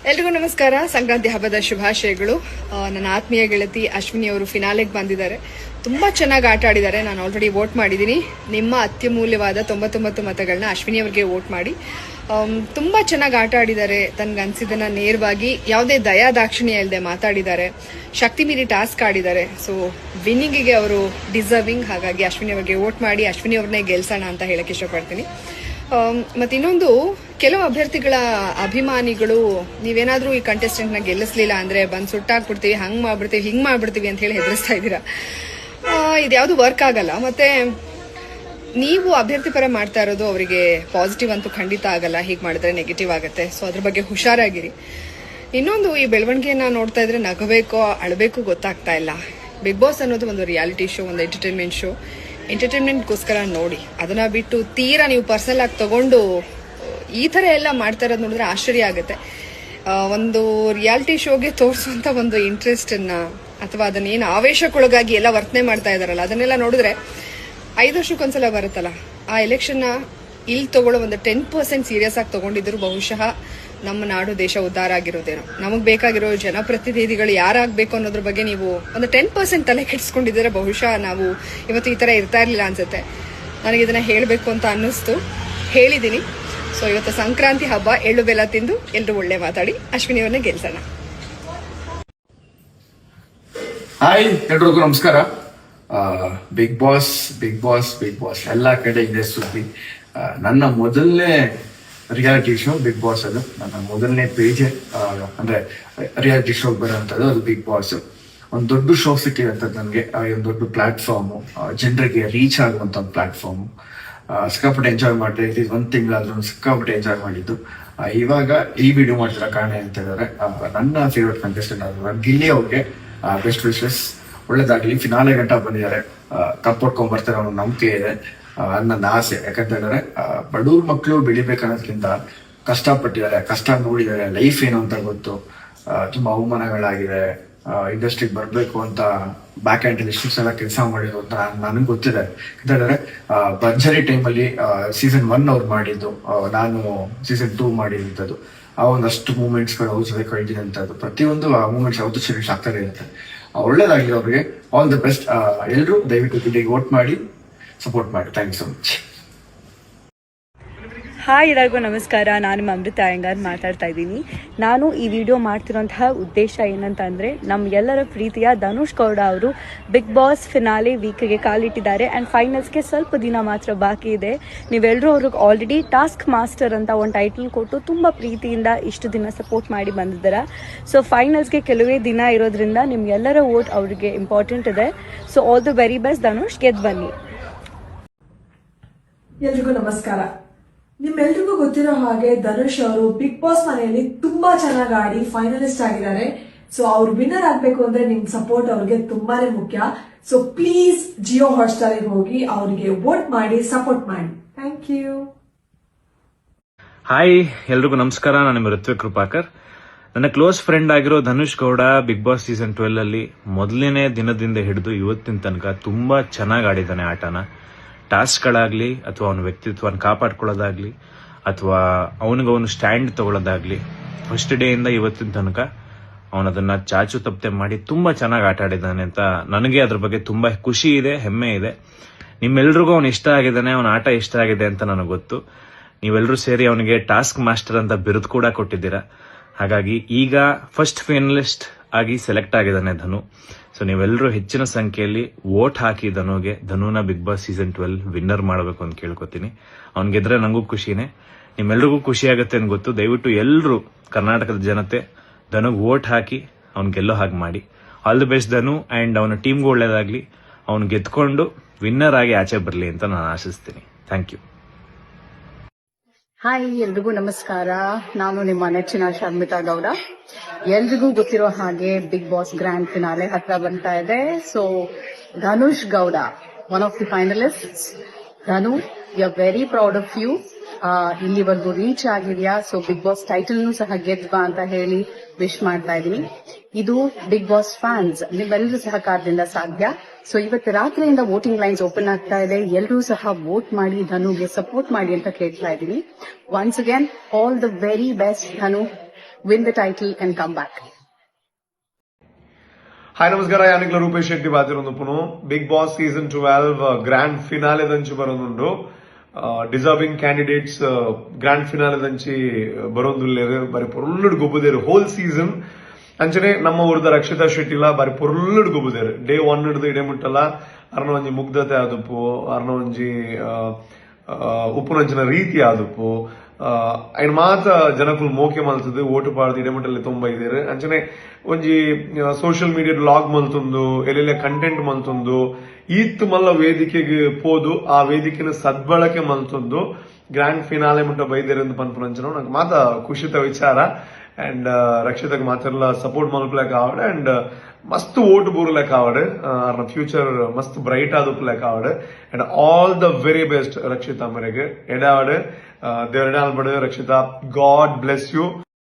ಎಲ್ರಿಗೂ ನಮಸ್ಕಾರ. ಸಂಕ್ರಾಂತಿ ಹಬ್ಬದ ಶುಭಾಶಯಗಳು. ನನ್ನ ಆತ್ಮೀಯ ಗೆಳತಿ ಅಶ್ವಿನಿ ಅವರು ಫಿನಾಲೆಗೆ ಬಂದಿದ್ದಾರೆ. ತುಂಬಾ ಚೆನ್ನಾಗಿ ಆಟ ಆಡಿದ್ದಾರೆ. ನಾನು ಆಲ್ರೆಡಿ ವೋಟ್ ಮಾಡಿದ್ದೀನಿ. ನಿಮ್ಮ ಅತ್ಯಮೂಲ್ಯವಾದ 99 ಮತಗಳನ್ನ ಅಶ್ವಿನಿ ಅವರಿಗೆ ವೋಟ್ ಮಾಡಿ. ತುಂಬಾ ಚೆನ್ನಾಗಿ ಆಟ ಆಡಿದ್ದಾರೆ. ತನ್ಗನ್ಸಿದ್ದನ್ನ ನೇರವಾಗಿ ಯಾವುದೇ ದಯಾದಾಕ್ಷಿಣ್ಯ ಇಲ್ಲದೆ ಮಾತಾಡಿದ್ದಾರೆ. ಶಕ್ತಿ ಮೀರಿ ಟಾಸ್ಕ್ ಆಡಿದ್ದಾರೆ. ಸೊ ವಿನ್ನಿಂಗಿಗೆ ಅವರು ಡಿಸರ್ವಿಂಗ್. ಹಾಗಾಗಿ ಅಶ್ವಿನಿ ಅವರಿಗೆ ವೋಟ್ ಮಾಡಿ ಅಶ್ವಿನಿ ಅವ್ರನ್ನೇ ಗೆಲ್ಸೋಣ ಅಂತ ಹೇಳಕ್ ಇಷ್ಟಪಡ್ತೀನಿ. ಮತ್ತೆ ಇನ್ನೊಂದು, ಕೆಲವು ಅಭ್ಯರ್ಥಿಗಳ ಅಭಿಮಾನಿಗಳು ನೀವೇನಾದ್ರೂ ಈ ಕಂಟೆಸ್ಟೆಂಟ್ ನ ಗೆಲ್ಲಿಸ್ಲಿಲ್ಲ ಅಂದ್ರೆ ಬಂದ್ ಸುಟ್ಟಾಕ್ಬಿಡ್ತೀವಿ, ಹಂಗ್ ಮಾಡ್ಬಿಡ್ತೀವಿ, ಹಿಂಗ್ ಮಾಡ್ಬಿಡ್ತೀವಿ ಅಂತ ಹೇಳಿ ಹೆದರಿಸ್ತಾ ಇದ್ದೀರಾ. ಇದ್ಯಾವುದು ವರ್ಕ್ ಆಗಲ್ಲ. ಮತ್ತೆ ನೀವು ಅಭ್ಯರ್ಥಿ ಪರ ಮಾಡ್ತಾ ಇರೋದು ಅವರಿಗೆ ಪಾಸಿಟಿವ್ ಅಂತೂ ಖಂಡಿತ ಆಗಲ್ಲ. ಹೀಗೆ ಮಾಡಿದ್ರೆ ನೆಗೆಟಿವ್ ಆಗುತ್ತೆ. ಸೊ ಅದ್ರ ಬಗ್ಗೆ ಹುಷಾರಾಗಿರಿ. ಇನ್ನೊಂದು, ಈ ಬೆಳವಣಿಗೆಯನ್ನ ನೋಡ್ತಾ ಇದ್ರೆ ನಗಬೇಕೋ ಅಳಬೇಕೋ ಗೊತ್ತಾಗ್ತಾ ಇಲ್ಲ. ಬಿಗ್ ಬಾಸ್ ಅನ್ನೋದು ಒಂದು ರಿಯಾಲಿಟಿ ಶೋ, ಒಂದು ಎಂಟರ್ಟೈನ್ಮೆಂಟ್ ಶೋ. ಎಂಟರ್ಟೈನ್ಮೆಂಟ್ಗೋಸ್ಕರ ನೋಡಿ, ಅದನ್ನ ಬಿಟ್ಟು ತೀರಾ ನೀವು ಪರ್ಸನಲ್ ಆಗಿ ತಗೊಂಡು ಈ ತರ ಎಲ್ಲ ಮಾಡ್ತಾ ಇರೋದು ನೋಡಿದ್ರೆ ಆಶ್ಚರ್ಯ ಆಗುತ್ತೆ. ಒಂದು ರಿಯಾಲಿಟಿ ಶೋಗೆ ತೋರಿಸುವಂತ ಒಂದು ಇಂಟ್ರೆಸ್ಟ್ ಅನ್ನ ಅಥವಾ ಅದನ್ನೇನು ಆವೇಶಕ್ಕೊಳಗಾಗಿ ಎಲ್ಲ ವರ್ತನೆ ಮಾಡ್ತಾ ಇದಾರಲ್ಲ, ಅದನ್ನೆಲ್ಲ ನೋಡಿದ್ರೆ 5 ವರ್ಷಕ್ಕೊಂದ್ಸಲ ಬರುತ್ತಲ್ಲ, ಆ ಎಲೆಕ್ಷನ್ ಇಲ್ಲಿ ತಗೊಳ್ಳೋ ಒಂದು 10% ಸೀರಿಯಸ್ ಆಗಿ ತಗೊಂಡಿದ್ರು ಬಹುಶಃ ನಮ್ಮ ನಾಡು ದೇಶ ಉದ್ಧಾರ ಆಗಿರೋದೇನೋ. ನಮಗ್ ಬೇಕಾಗಿರೋ ಜನಪ್ರತಿನಿಧಿಗಳು ಯಾರಾಗಬೇಕು ಅನ್ನೋದ್ರ ಬಗ್ಗೆ ನೀವು ಒಂದು 10% ತಲೆ ಕೆಡಿಸ್ಕೊಂಡಿದ್ರೆ ಬಹುಶಃ ನಾವು ಇವತ್ತು ಈ ತರ ಇರ್ತಾ ಇರ್ಲಿಲ್ಲ ಅನ್ಸುತ್ತೆ. ನನಗೆ ಇದನ್ನ ಹೇಳಬೇಕು ಅಂತ ಅನ್ನಿಸ್ತು, ಹೇಳಿದೀನಿ. ಸೊ ಇವತ್ತು ಸಂಕ್ರಾಂತಿ ಹಬ್ಬ, ಎಳ್ಳು ಬೆಲ್ಲ ತಿಂದು ಎಲ್ರು ಒಳ್ಳೆ ಮಾತಾಡಿ ಅಶ್ವಿನಿ ಅವ್ರನ್ನ ಗೆಲ್ಸೋಣ. ಹಾಯ್ ಎಲ್ರಿಗೂ ನಮಸ್ಕಾರ. Big boss big boss big boss ಎಲ್ಲಾ ಕಡೆ ಇದೆ ಸುದ್ದಿ. ನನ್ನ ಮೊದಲನೇ ರಿಯಾಲಿಟಿ ಶೋ ಬಿಗ್ ಬಾಸ್. ಅದು ನನ್ನ ಮೊದಲನೇ ಪೇಜ್. ಅಂದ್ರೆ ರಿಯಾಲಿಟಿ ಶೋ ಬರೋಂಥದ್ದು ಅದು ಬಿಗ್ ಬಾಸ್. ಒಂದು ದೊಡ್ಡ ಶೋ ಸಿಕ್ಕಿದೆ ನನಗೆ. ಒಂದು ದೊಡ್ಡ ಪ್ಲಾಟ್ಫಾರ್ಮ್, ಜನರಿಗೆ ರೀಚ್ ಆಗುವಂತ ಒಂದು ಪ್ಲಾಟ್ಫಾರ್ಮ್. ಸಿಕ್ಕಾಪಟ್ಟೆ ಎಂಜಾಯ್ ಮಾಡಿದೆ. ಇದು 1 ತಿಂಗಳಾದ್ರೂ ಸಿಕ್ಕಾಪಟ್ಟೆ ಎಂಜಾಯ್ ಮಾಡಿದ್ದು. ಇವಾಗ ಈ ವಿಡಿಯೋ ಮಾಡ್ತಿರೋ ಕಾರಣ ಅಂತ ಹೇಳಿದ್ರೆ, ನನ್ನ ಫೇವ್ರೆಟ್ ಕಂಟೆಸ್ಟೆಂಟ್ ಆದ ಗಿಲ್ಲಿ ಅವ್ರಿಗೆ ಬೆಸ್ಟ್ ವಿಶಸ್. ಒಳ್ಳೇದಾಗ್ಲಿ. ಫಿನಾಲೆ ಗಂಟ ಬಂದಿದ್ದಾರೆ. ಕಪ್ ಹೊಡ್ಕೊಂಡ್ ಬರ್ತಾರೆ ಅನ್ನೋ ನಂಬಿಕೆ ಇದೆ, ನನ್ನ ಆಸೆ. ಯಾಕಂತ ಹೇಳಿದ್ರೆ ಬಡವ್ರ ಮಕ್ಕಳು ಬೆಳಿಬೇಕನ್ನೋದ್ಕಿಂತ ಕಷ್ಟಪಟ್ಟಿದ್ದಾರೆ, ಕಷ್ಟ ನೋಡಿದ್ದಾರೆ, ಲೈಫ್ ಏನು ಅಂತ ಗೊತ್ತು. ತುಂಬಾ ಅವಮಾನಗಳಾಗಿದೆ. ಇಂಡಸ್ಟ್ರಿಗೆ ಬರ್ಬೇಕು ಅಂತ ಬ್ಯಾಕ್ ಹ್ಯಾಂಡ್ ಎಷ್ಟು ಸಲ ಕೆಲಸ ಮಾಡಿದ್ರು ಅಂತ ನನಗೆ ಗೊತ್ತಿದೆ. ಅಂತ ಹೇಳಿದ್ರೆ ಭರ್ಜರಿ ಟೈಮಲ್ಲಿ ಸೀಸನ್ 1 ಅವ್ರು ಮಾಡಿದ್ದು, ನಾನು ಸೀಸನ್ 2 ಮಾಡಿದಂಥದ್ದು. ಆ ಒಂದಷ್ಟು ಮೂಮೆಂಟ್ಸ್ಗಳು ಅವ್ರ ಜೊತೆ ಕಳೆದಿದಂಥದ್ದು. ಪ್ರತಿಯೊಂದು ಆ ಮೂಮೆಂಟ್ಸ್ ಯಾವತ್ತೂ ಚೆರಿಷ್ ಆಗ್ತಾನೆ ಇರುತ್ತೆ. ಒಳ್ಳೇದಾಗಲಿ ಅವ್ರಿಗೆ. All the best. ಎಲ್ಲರೂ ದಯವಿಟ್ಟು ಗಿಲ್ಲಿಗೆ ವೋಟ್ ಮಾಡಿ ಸಪೋರ್ಟ್ ಮಾಡಿ. Thank you so much. Hi ಎಲ್ಲರಿಗೂ ನಮಸ್ಕಾರ. ನಾನು ನಿಮ್ಮ ಅಮೃತ ಅಯ್ಯಂಗಾರ್ ಮಾತಾಡ್ತಾ ಇದ್ದೀನಿ. ನಾನು ಈ ವಿಡಿಯೋ ಮಾಡ್ತಿರೋಂತಹ ಉದ್ದೇಶ ಏನಂತ ಅಂದರೆ, ನಮ್ಮ ಎಲ್ಲರ ಪ್ರೀತಿಯ ಧನುಷ್ ಗೌಡ ಅವರು ಬಿಗ್ ಬಾಸ್ ಫಿನಾಲೆ ವೀಕ್ಗೆ ಕಾಲಿಟ್ಟಿದ್ದಾರೆ. ಆ್ಯಂಡ್ ಫೈನಲ್ಸ್ಗೆ ಸ್ವಲ್ಪ ದಿನ ಮಾತ್ರ ಬಾಕಿ ಇದೆ. ನೀವೆಲ್ಲರೂ ಅವ್ರಿಗೆ ಆಲ್ರೆಡಿ ಟಾಸ್ಕ್ ಮಾಸ್ಟರ್ ಅಂತ ಒಂದು ಟೈಟಲ್ ಕೊಟ್ಟು ತುಂಬ ಪ್ರೀತಿಯಿಂದ ಇಷ್ಟು ದಿನ ಸಪೋರ್ಟ್ ಮಾಡಿ ಬಂದಿದ್ದಾರೆ. ಸೊ ಫೈನಲ್ಸ್ಗೆ ಕೆಲವೇ ದಿನ ಇರೋದ್ರಿಂದ ನಿಮ್ಗೆಲ್ಲರ ವೋಟ್ ಅವರಿಗೆ ಇಂಪಾರ್ಟೆಂಟ್ ಇದೆ. So all the very best Dhanush, ಗೆದ್ದು ಬನ್ನಿ. ಎಲ್ರಿಗೂ ನಮಸ್ಕಾರ. ನಿಮ್ಮೆಲ್ರಿಗೂ ಗೊತ್ತಿರೋ ಹಾಗೆ ಧನುಷ್ ಅವರು ಬಿಗ್ ಬಾಸ್ ಮನೆಯಲ್ಲಿ ತುಂಬಾ ಚೆನ್ನಾಗಿ ಆಡಿ ಫೈನಲಿಸ್ಟ್ ಆಗಿದ್ದಾರೆ. ಸೊ ಅವ್ರು ವಿನ್ನರ್ ಆಗ್ಬೇಕು ಅಂದ್ರೆ ನಿಮ್ ಸಪೋರ್ಟ್ ಅವ್ರಿಗೆ ತುಂಬಾನೇ ಮುಖ್ಯ. ಸೊ ಪ್ಲೀಸ್ ಜಿಯೋ ಹಾಟ್ಸ್ಟಾರ್ ಹೋಗಿ ಅವರಿಗೆ ವೋಟ್ ಮಾಡಿ ಸಪೋರ್ಟ್ ಮಾಡಿ. Thank you. ಹಾಯ್ ಎಲ್ರಿಗೂ ನಮಸ್ಕಾರ. ನಾನು ನಿಮ್ಮ ಋತ್ವಿಕ್ ಕೃಪಾಕರ್. ನನ್ನ ಕ್ಲೋಸ್ ಫ್ರೆಂಡ್ ಆಗಿರೋ Dhanush Gowda big boss season 12 ಅಲ್ಲಿ ಮೊದಲನೇ ದಿನದಿಂದ ಹಿಡಿದು ಇವತ್ತಿನ ತನಕ ತುಂಬಾ ಚೆನ್ನಾಗಿ ಆಡಿದ್ದಾನೆ ಆಟನ. ಟಾಸ್ಕ್ಗಳಾಗ್ಲಿ ಅಥವಾ ಅವನ ವ್ಯಕ್ತಿತ್ವನ ಕಾಪಾಡ್ಕೊಳ್ಳೋದಾಗ್ಲಿ ಅಥವಾ ಅವನಿಗವನು ಸ್ಟ್ಯಾಂಡ್ ತಗೊಳ್ಳೋದಾಗ್ಲಿ, ಫಸ್ಟ್ ಡೇ ಇಂದ ಇವತ್ತಿನ ತನಕ ಅವನದನ್ನ ಚಾಚು ತಪ್ಪದೆ ಮಾಡಿ ತುಂಬಾ ಚೆನ್ನಾಗಿ ಆಟ ಆಡಿದ್ದಾನೆ ಅಂತ ನನಗೆ ಅದ್ರ ಬಗ್ಗೆ ತುಂಬಾ ಖುಷಿ ಇದೆ, ಹೆಮ್ಮೆ ಇದೆ. ನಿಮ್ಮೆಲ್ರಿಗೂ ಅವನು ಇಷ್ಟ ಆಗಿದ್ದಾನೆ, ಅವನ ಆಟ ಇಷ್ಟ ಆಗಿದೆ ಅಂತ ನನಗೆ ಗೊತ್ತು. ನೀವೆಲ್ಲರೂ ಸೇರಿ ಅವನಿಗೆ ಟಾಸ್ಕ್ ಮಾಸ್ಟರ್ ಅಂತ ಬಿರುದು ಕೂಡ ಕೊಟ್ಟಿದ್ದೀರಾ. ಹಾಗಾಗಿ ಈಗ ಫಸ್ಟ್ ಫೈನಲಿಸ್ಟ್ ಆಗಿ ಸೆಲೆಕ್ಟ್ ಆಗಿದ್ದಾನೆ ಧನು. ಸೊ ನೀವೆಲ್ಲರೂ ಹೆಚ್ಚಿನ ಸಂಖ್ಯೆಯಲ್ಲಿ ವೋಟ್ ಹಾಕಿ ಧನುನ ಬಿಗ್ ಬಾಸ್ ಸೀಸನ್ 12 ವಿನ್ನರ್ ಮಾಡಬೇಕು ಅಂತ ಕೇಳ್ಕೊತೀನಿ. ಅವ್ನ್ ಗೆದ್ರೆ ನಂಗೂ ಖುಷಿನೇ, ನಿಮ್ಮೆಲ್ರಿಗೂ ಖುಷಿ ಆಗುತ್ತೆ ಅಂತ ಗೊತ್ತು. ದಯವಿಟ್ಟು ಎಲ್ಲರೂ ಕರ್ನಾಟಕದ ಜನತೆ ಧನುಗ್ ವೋಟ್ ಹಾಕಿ ಅವ್ನ್ ಗೆಲ್ಲೋ ಹಾಗೆ ಮಾಡಿ. All the best Dhanu. And ಅವನ ಟೀಮ್ಗೂ ಒಳ್ಳೇದಾಗ್ಲಿ. ಅವ್ನು ಗೆದ್ಕೊಂಡು ವಿನ್ನರ್ ಆಗಿ ಆಚೆ ಬರಲಿ ಅಂತ ನಾನು ಆಶಿಸ್ತೀನಿ. Thank you. ಹಾಯ್ ಎಲ್ರಿಗೂ ನಮಸ್ಕಾರ. ನಾನು ನಿಮ್ಮ ನೆಚ್ಚಿನ ಶರ್ಮಿತಾ ಗೌಡ. ಎಲ್ರಿಗೂ ಗೊತ್ತಿರೋ ಹಾಗೆ ಬಿಗ್ ಬಾಸ್ ಗ್ರ್ಯಾಂಡ್ ಫಿನಾಲೆ ಹತ್ರ ಬರ್ತಾ ಇದೆ. So Dhanush Gowda, one of the finalist. Dhanu, we are very proud of you. ಇಲ್ಲಿವರೆಗೂ ರೀಚ್ ಆಗಿದ್ಯಾ. ಸೊ ಬಿಗ್ ಬಾಸ್ ಟೈಟಲ್ನು ಸಹ ಗೆದ್ವಾ ಅಂತ ಹೇಳಿ ವಿಶ್ ಮಾಡ್ತಾ ಇದೀನಿ. ಇದು ಬಿಗ್ ಬಾಸ್ ಫ್ಯಾನ್ಸ್ ನಿಮ್ಮೆಲ್ಲರೂ ಸಹಕಾರದಿಂದ ಸಾಧ್ಯ. ಸೊ ಇವತ್ತು ರಾತ್ರಿಯಿಂದ ವೋಟಿಂಗ್ ಲೈನ್ಸ್ ಓಪನ್ ಆಗ್ತಾ ಇದೆ. ಎಲ್ಲರೂ ಸಹ ವೋಟ್ ಮಾಡಿ ಧನುಗೆ ಸಪೋರ್ಟ್ ಮಾಡಿ ಅಂತ ಕೇಳ್ತಾ ಇದ್ದೀನಿ. Once again all the very best Dhanu. win the title and come back. Hi ನಮಸ್ಕಾರ, ಯಾನಿಗ್ಲ ರೂಪೇಶ್ ಶೆಟ್ಟಿ ಬಾತಿರೊಂದುಪ್ಪುನು. Bigg boss season 12 grand finale ದಂಚಿ ಬರೋದುಂಡು. ಡಿಸರ್ವಿಂಗ್ ಕ್ಯಾಂಡಿಡೇಟ್ಸ್ ಗ್ರ್ಯಾಂಡ್ ಫಿನಾಲೆ ದಂಚಿ ಬರೋದುಲ್ಲೇರು ಬರೀ ಪೊರ್ಲುಡ್ ಗೊಬ್ಬುದೇರು ಹೋಲ್ ಸೀಸನ್. ಅಂಚನೆ ನಮ್ಮ ಊರ್ದ ರಕ್ಷಿತಾ ಶೆಟ್ಟಿಲ ಬಾರಿ ಪೊರ್ಲುಡ್ ಗೊಬ್ಬುದೇರು. ಡೇ 1 ಹಿಡಿದು ಇಡೆ ಮುಟ್ಟಲ್ಲ ಅರ್ನ ಒಂಜಿ ಮುಗ್ಧತೆ ಆದುಪ್ಪು, ಅರ್ನ ಒಂಜಿ ಉಪ್ಪುನಂಚಿನ ರೀತಿ ಆದುಪ್ಪು. ಅಯ್ನ ಮಾತ ಜನಕ್ಕುಲು ಮೋಕೆ ಮಲ್ತದು ಓಟು ಪಾಡ್ದು ಇಡೆಮುಟ್ಟಲ್ಲಿ ತುಂಬ ಇದೇರು. ಅಂಚನೆ ಒಂಜಿ ಸೋಷಿಯಲ್ ಮೀಡಿಯಾ ಲಾಗ್ ಮಲ್ತುಂದು, ಎಲ್ಲೆಲ್ಲ ಕಂಟೆಂಟ್ ಮಲ್ತುಂದು, ಈತ್ ಮಲ್ಲ ವೇದಿಕೆಗೆ ಪೋದು ಆ ವೇದಿಕೆನ ಸದ್ಬಳಕೆ ಮಲ್ತುಂದು ಗ್ರ್ಯಾಂಡ್ ಫಿನಾಲೆ ಮುಟ್ಟ ಬೈದೇರೆಂದು ಪನ್ಪುನಂಚನ ನಂಗೆ ಮಾತ ಖುಷಿತ ವಿಚಾರ. ಅಂಡ್ ರಕ್ಷಿತಗೆ ಮಾತೆಲ್ಲ ಸಪೋರ್ಟ್ ಮಲ್ಪಲೆಕ್ ಆವಡ್ ಅಂಡ್ ಮಸ್ತ್ ಓಟ್ ಬೂರ್ಲೆಕ್ ಆವಡ್. ಅರ್ನ ಫ್ಯೂಚರ್ ಮಸ್ತ್ ಬ್ರೈಟ್ ಆದುಪ್ಲೆಕ್ ಆವಡ್. And all the very best Rakshita ಮರೆಗೆ ಎಡಾವಡ್. ದೇವರಡಾಲ್ಬಡ್ ರಕ್ಷಿತಾ, ಗಾಡ್ ಬ್ಲೆಸ್ ಯು.